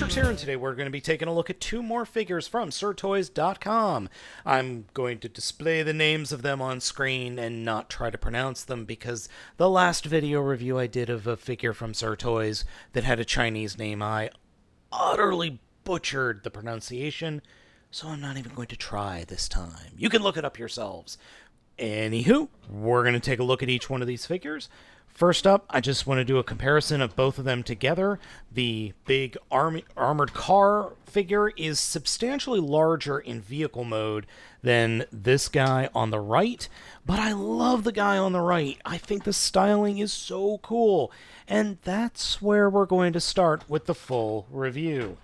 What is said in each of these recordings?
ZhanQianLi here, and today we're going to be taking a look at two more figures from SirToys.com. I'm going to display the names of them on screen and not try to pronounce them because the last video review I did of a figure from SirToys that had a Chinese name, I utterly butchered the pronunciation, so I'm not even going to try this time. You can look it up yourselves. Anywho, we're going to take a look at each one of these figures. First up, I just want to do a comparison of both of them together. The big armored car figure is substantially larger in vehicle mode than this guy on the right, but I love the guy on the right. I think the styling is so cool, and that's where we're going to start with the full review.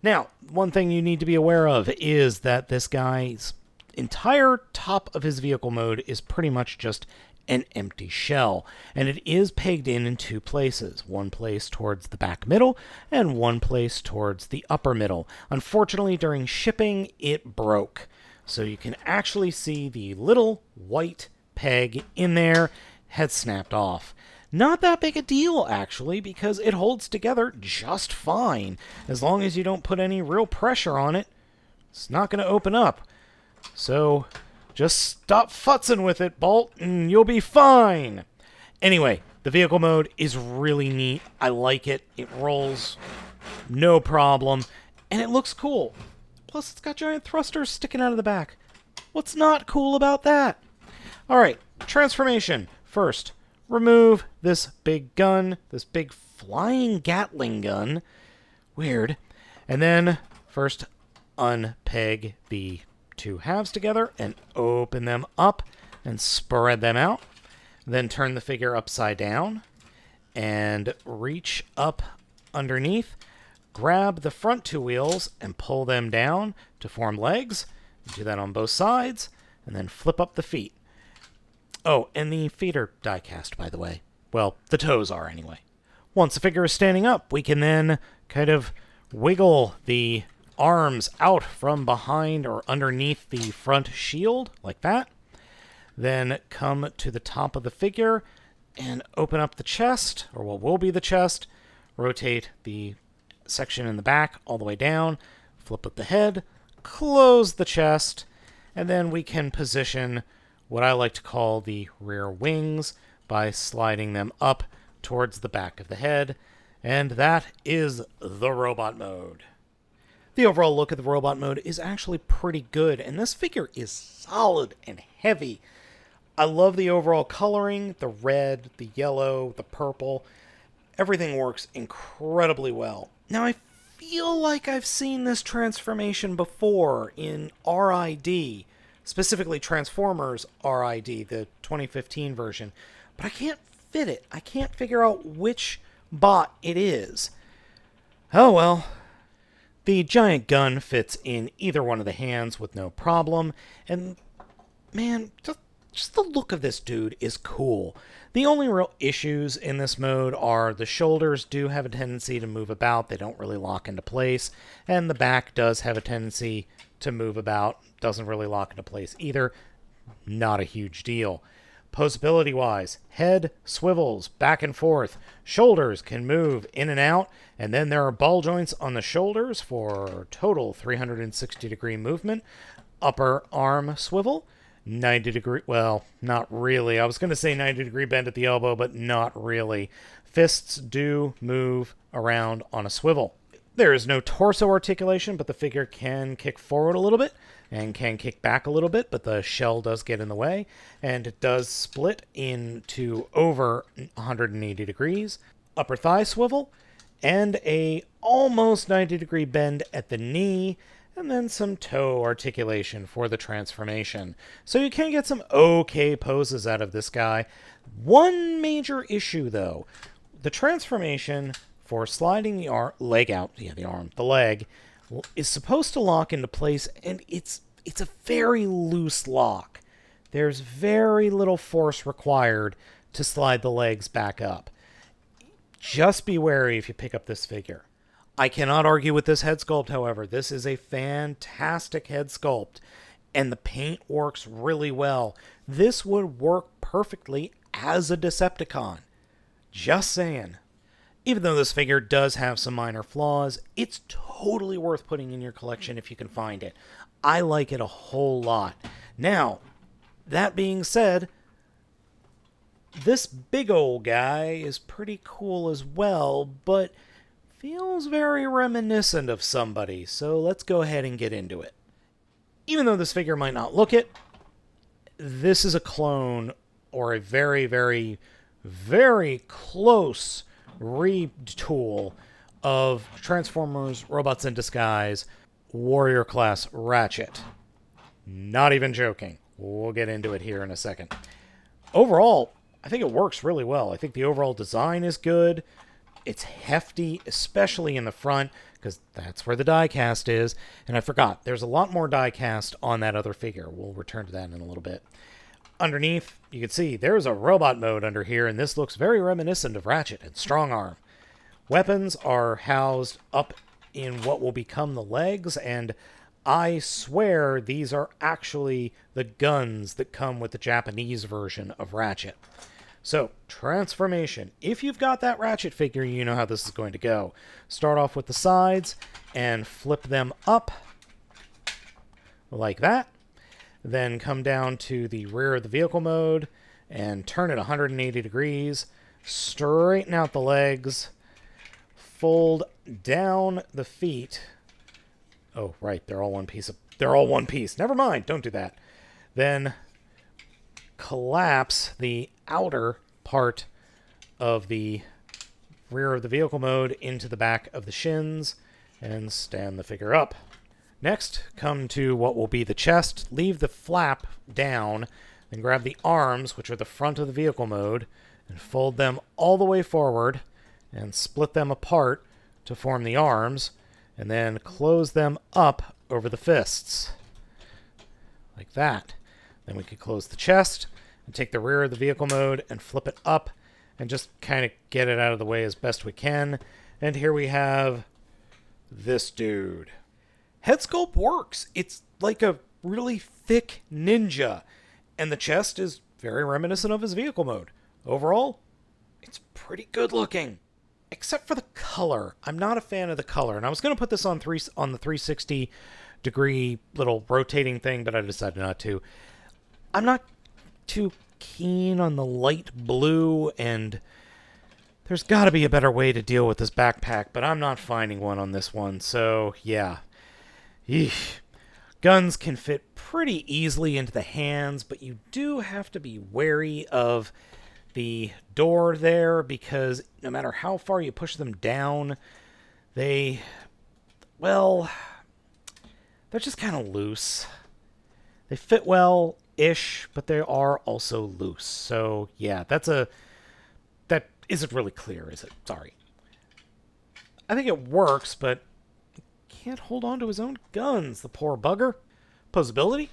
Now, one thing you need to be aware of is that this guy's entire top of his vehicle mode is pretty much just an empty shell, and it is pegged in two places, one place towards the back middle and one place towards the upper middle. Unfortunately, during shipping, it broke, so you can actually see the little white peg in there had snapped off. Not that big a deal, actually, because it holds together just fine. As long as you don't put any real pressure on it, it's not going to open up. So just stop futzing with it, Balt, and you'll be fine. Anyway, the vehicle mode is really neat. I like it. It rolls no problem, and it looks cool. Plus, it's got giant thrusters sticking out of the back. What's not cool about that? All right, transformation. First, remove this big gun, this big flying Gatling gun. Weird. And then, first, unpeg the two halves together and open them up and spread them out. Then turn the figure upside down and reach up underneath. Grab the front two wheels and pull them down to form legs. Do that on both sides, and then flip up the feet. Oh, and the feet are die cast, by the way. Well, the toes are anyway. Once the figure is standing up, we can then kind of wiggle the arms out from behind or underneath the front shield, like that. Then come to the top of the figure and open up the chest, or what will be the chest. Rotate the section in the back all the way down. Flip up the head. Close the chest. And then we can position what I like to call the rear wings by sliding them up towards the back of the head. And that is the robot mode. The overall look of the robot mode is actually pretty good, and this figure is solid and heavy. I love the overall coloring, the red, the yellow, the purple. Everything works incredibly well. Now, I feel like I've seen this transformation before in RID, specifically Transformers RID, the 2015 version, but I can't fit it. I can't figure out which bot it is. Oh well. The giant gun fits in either one of the hands with no problem, and man, just the look of this dude is cool. The only real issues in this mode are the shoulders do have a tendency to move about, they don't really lock into place, and the back does have a tendency to move about, doesn't really lock into place either. Not a huge deal. Posability-wise, head swivels back and forth, shoulders can move in and out, and then there are ball joints on the shoulders for total 360-degree movement. Upper arm swivel, 90-degree, well, not really. I was going to say 90-degree bend at the elbow, but not really. Fists do move around on a swivel. There is no torso articulation, but the figure can kick forward a little bit and can kick back a little bit, but the shell does get in the way, and it does split into over 180 degrees. Upper thigh swivel, and a almost 90-degree bend at the knee, and then some toe articulation for the transformation. So you can get some okay poses out of this guy. One major issue, though. The transformation for sliding the leg, is supposed to lock into place, and it's a very loose lock. There's very little force required to slide the legs back up. Just be wary if you pick up this figure. I cannot argue with this head sculpt, however. This is a fantastic head sculpt, and the paint works really well. This would work perfectly as a Decepticon. Just saying. Even though this figure does have some minor flaws, it's totally worth putting in your collection if you can find it. I like it a whole lot. Now, that being said, this big old guy is pretty cool as well, but feels very reminiscent of somebody, so let's go ahead and get into it. Even though this figure might not look it, this is a clone or a very, very, very close retool of Transformers Robots in Disguise Warrior Class Ratchet. Not even joking. We'll get into it here in a second. Overall, I think it works really well. I think the overall design is good. It's hefty, especially in the front, because that's where the die-cast is. And I forgot, there's a lot more die-cast on that other figure. We'll return to that in a little bit. Underneath, you can see there's a robot mode under here, and this looks very reminiscent of Ratchet and Strong Arm. Weapons are housed up in what will become the legs, and I swear these are actually the guns that come with the Japanese version of Ratchet. So, transformation. If you've got that Ratchet figure, you know how this is going to go. Start off with the sides and flip them up like that. Then come down to the rear of the vehicle mode and turn it 180 degrees. Straighten out the legs. Fold down the feet. Oh, right, they're all one piece. They're all one piece. Never mind, don't do that. Then collapse the outer part of the rear of the vehicle mode into the back of the shins and stand the figure up. Next, come to what will be the chest. Leave the flap down, then grab the arms, which are the front of the vehicle mode, and fold them all the way forward and split them apart to form the arms, and then close them up over the fists. Like that. Then we could close the chest and take the rear of the vehicle mode and flip it up and just kind of get it out of the way as best we can. And here we have this dude. Head sculpt works. It's like a really thick ninja, and the chest is very reminiscent of his vehicle mode. Overall, it's pretty good looking. Except for the color. I'm not a fan of the color. And I was going to put this on the 360 degree little rotating thing, but I decided not to. I'm not too keen on the light blue, and there's got to be a better way to deal with this backpack, but I'm not finding one on this one, so yeah. Eesh. Guns can fit pretty easily into the hands, but you do have to be wary of the door there, because no matter how far you push them down, they're just kind of loose. They fit well-ish, but they are also loose. So, yeah, that isn't really clear, is it? Sorry. I think it works, but can't hold on to his own guns, the poor bugger. Posability.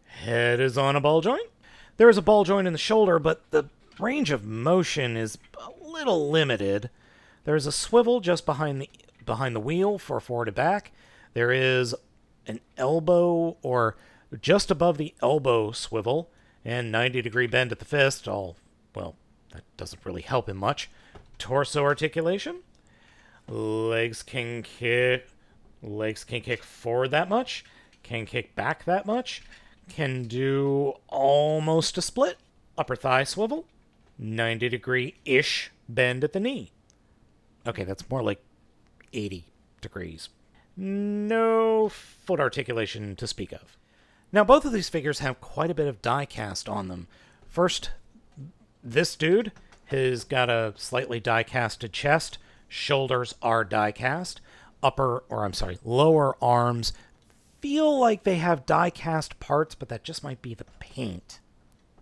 Head is on a ball joint. There is a ball joint in the shoulder, but the range of motion is a little limited. There's a swivel just behind the wheel for forward and back. There is an elbow, or just above the elbow swivel, and 90-degree bend at the fist. That doesn't really help him much. Torso articulation. Legs can kick forward that much. Can kick back that much. Can do almost a split. Upper thigh swivel. 90-degree-ish bend at the knee. Okay, that's more like 80 degrees. No foot articulation to speak of. Now, both of these figures have quite a bit of die-cast on them. First, this dude has got a slightly die-casted chest. Shoulders are die-cast. Lower arms feel like they have die-cast parts, but that just might be the paint.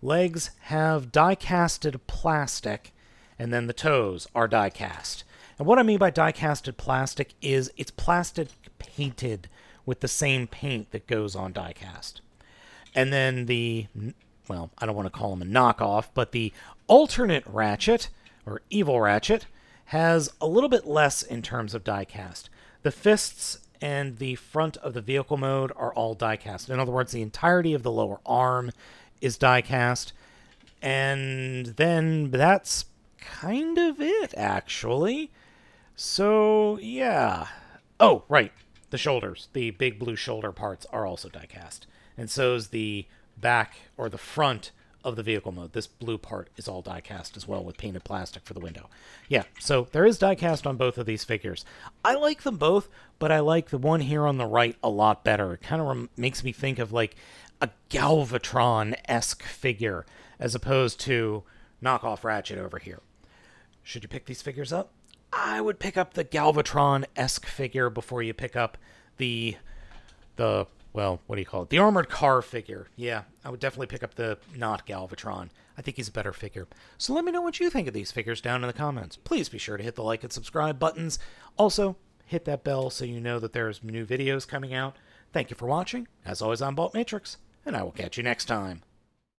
Legs have die-casted plastic, and then the toes are die-cast. And what I mean by die-casted plastic is it's plastic painted with the same paint that goes on die-cast. And then I don't want to call him a knockoff, but the alternate Ratchet, or Evil Ratchet, has a little bit less in terms of die-cast. The fists and the front of the vehicle mode are all die-cast. In other words, the entirety of the lower arm is die-cast. And then that's kind of it, actually. So, yeah. Oh, right. The shoulders, the big blue shoulder parts are also die-cast. And so is the back or the front of the vehicle mode. This blue part is all die-cast as well with painted plastic for the window. Yeah, so there is die-cast on both of these figures. I like them both, but I like the one here on the right a lot better. It kind of makes me think of like a Galvatron-esque figure as opposed to knockoff Ratchet over here. Should you pick these figures up? I would pick up the Galvatron-esque figure before you pick up the well, what do you call it? The armored car figure. Yeah, I would definitely pick up the not Galvatron. I think he's a better figure. So let me know what you think of these figures down in the comments. Please be sure to hit the like and subscribe buttons. Also, hit that bell so you know that there's new videos coming out. Thank you for watching. As always, I'm Baltmatrix, and I will catch you next time.